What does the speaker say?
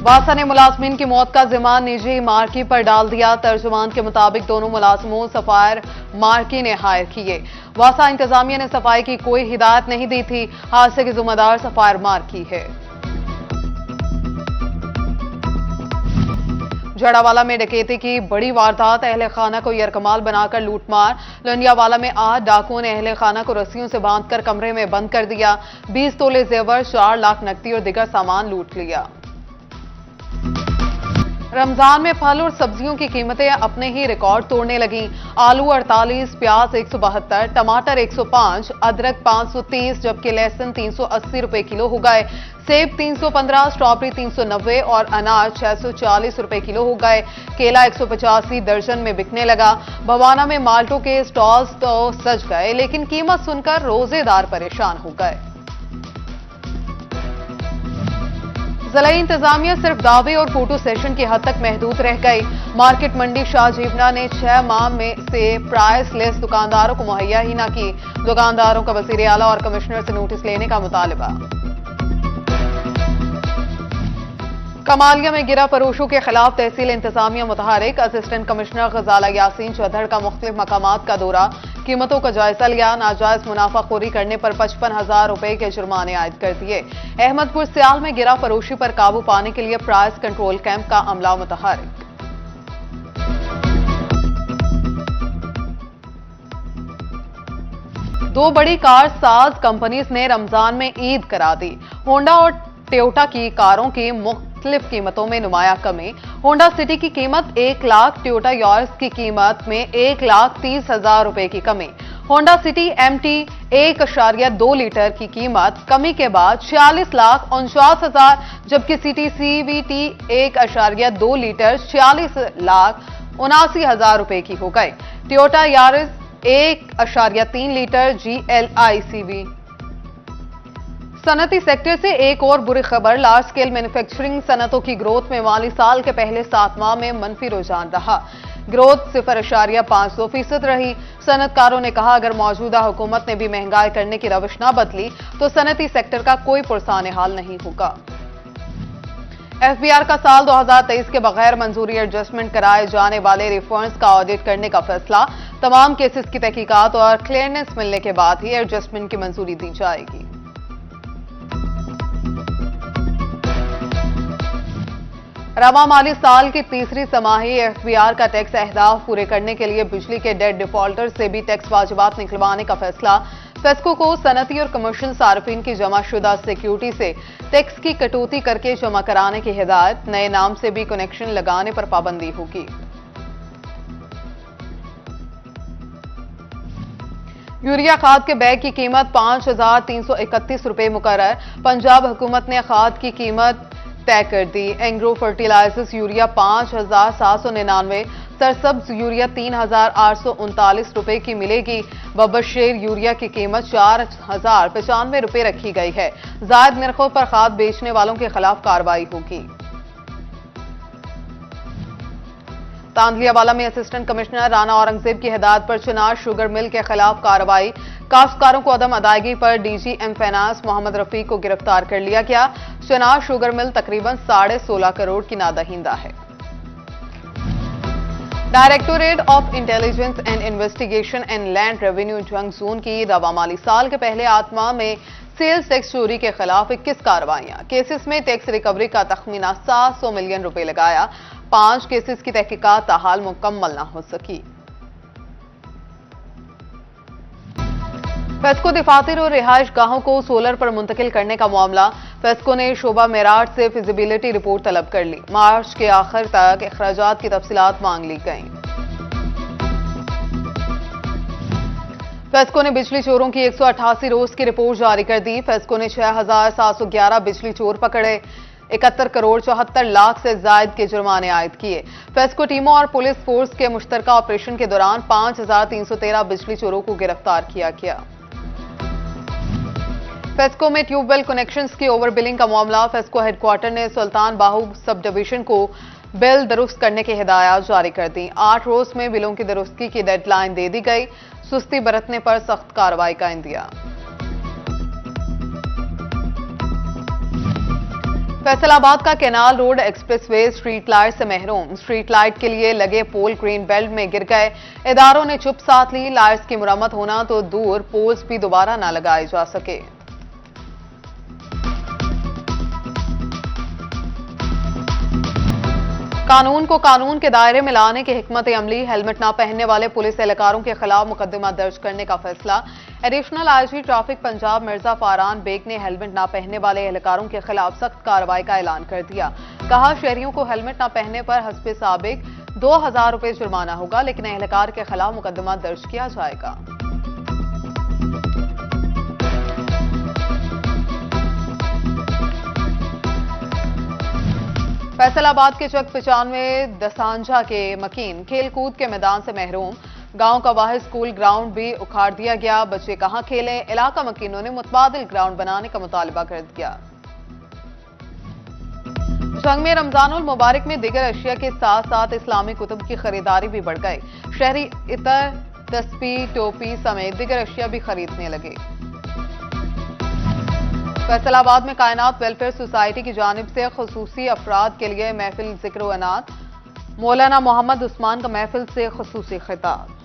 वासा ने मुलाजमीन की मौत का जिम्मा निजी मार्की पर डाल दिया। तर्जुमान के मुताबिक दोनों मुलाजमों सफायर मार्की ने हायर किए। वासा इंतजामिया ने सफाई की कोई हिदायत नहीं दी थी। हादसे की जिम्मेदार सफायर मार्की है। जड़ावाला में डकैती की बड़ी वारदात। अहले खाना को यरकमाल बनाकर लूटमार। लोनियावाला में आज डाकुओं ने अहले खाना को रस्सियों से बांधकर कमरे में बंद कर दिया। 20 तोले जेवर, 4 लाख नकदी और दीगर सामान लूट लिया। रमजान में फल और सब्जियों की कीमतें अपने ही रिकॉर्ड तोड़ने लगीं। आलू 48, प्याज 172, टमाटर 105, अदरक 530, जबकि लहसुन 380 रुपए किलो हो गए। सेब 315, स्ट्रॉबेरी 390 और अनार 640 रुपए किलो हो गए। केला 185 दर्जन में बिकने लगा। भवाना में माल्टों के स्टॉल्स तो सज गए, लेकिन कीमत सुनकर रोजेदार परेशान हो गए। जिला इंतजामिया सिर्फ दावे और फोटो सेशन की हद तक महदूद रह गई। मार्केट मंडी शाहजीबना ने 6 माह में से प्राइस लिस्ट दुकानदारों को मुहैया ही न की। दुकानदारों का वजीर आला और कमिश्नर से नोटिस लेने का मुतालबा। कमालिया में गिरा फरोशों के खिलाफ तहसील इंतजामिया मुतहरिक। असिस्टेंट कमिश्नर गजाला यासीन चौधर का मुख्तलिफ मकामात का दौरा, कीमतों का जायजा लिया। नाजायज मुनाफाखोरी करने पर 55,000 रुपए के जुर्माने आयद कर दिए। अहमदपुर सियाल में गिरा फरोशी पर काबू पाने के लिए प्राइस कंट्रोल कैंप का अमला मुतहरिक। दो बड़ी कार साज कंपनीज ने रमजान में ईद करा दी। होंडा और टोयोटा की कारों की मुख्तलिफ कीमतों में नुमाया कमी। होंडा सिटी की कीमत 1 लाख, टोयोटा यारिस की कीमत में 1,30,000 रुपए की कमी। होंडा सिटी एमटी 1.2 लीटर की कीमत कमी के बाद 46,49,000, जबकि सिटी सीवीटी 1.2 लीटर 46,79,000 रुपए की हो गई। Toyota Yaris 1.3 litre GLI-CV। सनती सेक्टर से एक और बुरी खबर। लार्ज स्केल मैन्युफैक्चरिंग सनतों की ग्रोथ में माली साल के पहले 7 माह में मनफी रुझान रहा। ग्रोथ 0.52% रही। सनतकारों ने कहा, अगर मौजूदा हुकूमत ने भी महंगाई करने की रविश न बदली तो सनती सेक्टर का कोई पुरसान हाल नहीं होगा। FBR का साल 2023 के बगैर मंजूरी एडजस्टमेंट कराए जाने वाले रिफंड्स का ऑडिट करने का फैसला। तमाम केसेस की तहकीकात और क्लियरेंस मिलने के बाद ही एडजस्टमेंट की मंजूरी दी जाएगी। रवा माली साल की तीसरी समाही FBR का टैक्स अहदाफ पूरे करने के लिए बिजली के डेट डिफॉल्टर से भी टैक्स वाजिबात निकलवाने का फैसला। फेस्को को सनती और कमर्शियल सार्फिन की जमाशुदा सिक्योरिटी से टैक्स की कटौती करके जमा कराने की हिदायत। नए नाम से भी कनेक्शन लगाने पर पाबंदी होगी। यूरिया खाद के बैग की कीमत 5,331 रुपए मुकर्रर। पंजाब हुकूमत ने खाद की कीमत तय कर दी। एंग्रो फर्टिलाइजर्स यूरिया 5,799, सरसब्ज यूरिया 3,839 रुपए की मिलेगी। बबशेर यूरिया की कीमत 4,095 रुपए रखी गई है। जायद नरखों पर खाद बेचने वालों के खिलाफ कार्रवाई होगी। तांदलियावाला में असिस्टेंट कमिश्नर राना औरंगजेब की हिदायत पर चिनार शुगर मिल के खिलाफ कार्रवाई। काश्तकारों को अदम अदायगी पर DGM फाइनेंस मोहम्मद रफीक को गिरफ्तार कर लिया गया। चिनार शुगर मिल तकरीबन 16.5 करोड़ की नादहिंदा है। Directorate of intelligence and investigation and land revenue जंग जोन की रवा माली साल के पहले 8 माह में सेल्स टैक्स चोरी के खिलाफ 21 कार्रवाइयां। केसेस में टैक्स रिकवरी का तखमीना 700 मिलियन रुपए लगाया। 5 केसेस की तहकीकात ताहाल मुकम्मल न हो सकी। फेस्को दफातर और रिहाइश गाहों को सोलर पर मुंतकिल करने का मामला। फेस्को ने शोबा मेराट से फिजिबिलिटी रिपोर्ट तलब कर ली। मार्च के आखिर तक अखराजात की तफसीलात मांग ली गईं। फेस्को ने बिजली चोरों की 188 रोज की रिपोर्ट जारी कर दी। फेस्को ने 6,711 बिजली चोर पकड़े। 71 करोड़ 74 लाख से जायद के जुर्माने आयद किए। फेस्को टीमों और पुलिस फोर्स के मुश्तरका ऑपरेशन के दौरान 5,313 बिजली चोरों को गिरफ्तार किया गया। फेस्को में ट्यूबवेल कनेक्शंस की ओवर बिलिंग का मामला। फेस्को हेडक्वार्टर ने सुल्तान बाहू सब डिवीजन को बिल दुरुस्त करने की हिदायत जारी कर दी। 8 रोज में बिलों की दुरुस्ती की डेडलाइन दे दी गई। सुस्ती बरतने पर सख्त कार्रवाई का इंदिया। फैसलाबाद का canal road expressway street light से महरूम। स्ट्रीट लाइट के लिए लगे पोल ग्रीन बेल्ट में गिर गए। इदारों ने चुप साथ ली। लाइट्स की मुरम्मत होना तो दूर, पोल्स भी दोबारा न लगाए जा सके। कानून को कानून के दायरे में लाने की हिकमत अमली। हेलमेट न पहनने वाले पुलिस एहलकारों के खिलाफ मुकदमा दर्ज करने का फैसला। Additional IG traffic Punjab Mirza Faran Baig ने हेलमेट न पहनने वाले एहलकारों के खिलाफ सख्त कार्रवाई का ऐलान कर दिया। कहा, शहरियों को हेलमेट न पहनने पर हस्बे साबिक 2000 रुपए जुर्माना होगा, लेकिन एहलकार के खिलाफ मुकदमा दर्ज किया जाएगा। फैसलाबाद के चक 95 दसांझा के मकीन खेलकूद के मैदान से महरूम। गांव का वाहिद स्कूल ग्राउंड भी उखाड़ दिया गया। बच्चे कहां खेलें? इलाका मकीनों ने मुतबादिल ग्राउंड बनाने का मुतालबा कर दिया। जंग में रमजानुल मुबारक में दिगर अशिया के साथ साथ इस्लामी कुतुब की खरीदारी भी बढ़ गई। शहरी इतर, तस्बीह, टोपी समेत दिगर अशिया भी खरीदने लगे। फैसलाबाद में कायनात वेलफेयर सोसाइटी की जानिब से खुसूसी अफराद के लिए महफिल जिक्र-ओ-अनात। मौलाना मोहम्मद उस्मान का महफिल से खुसूसी खिताब।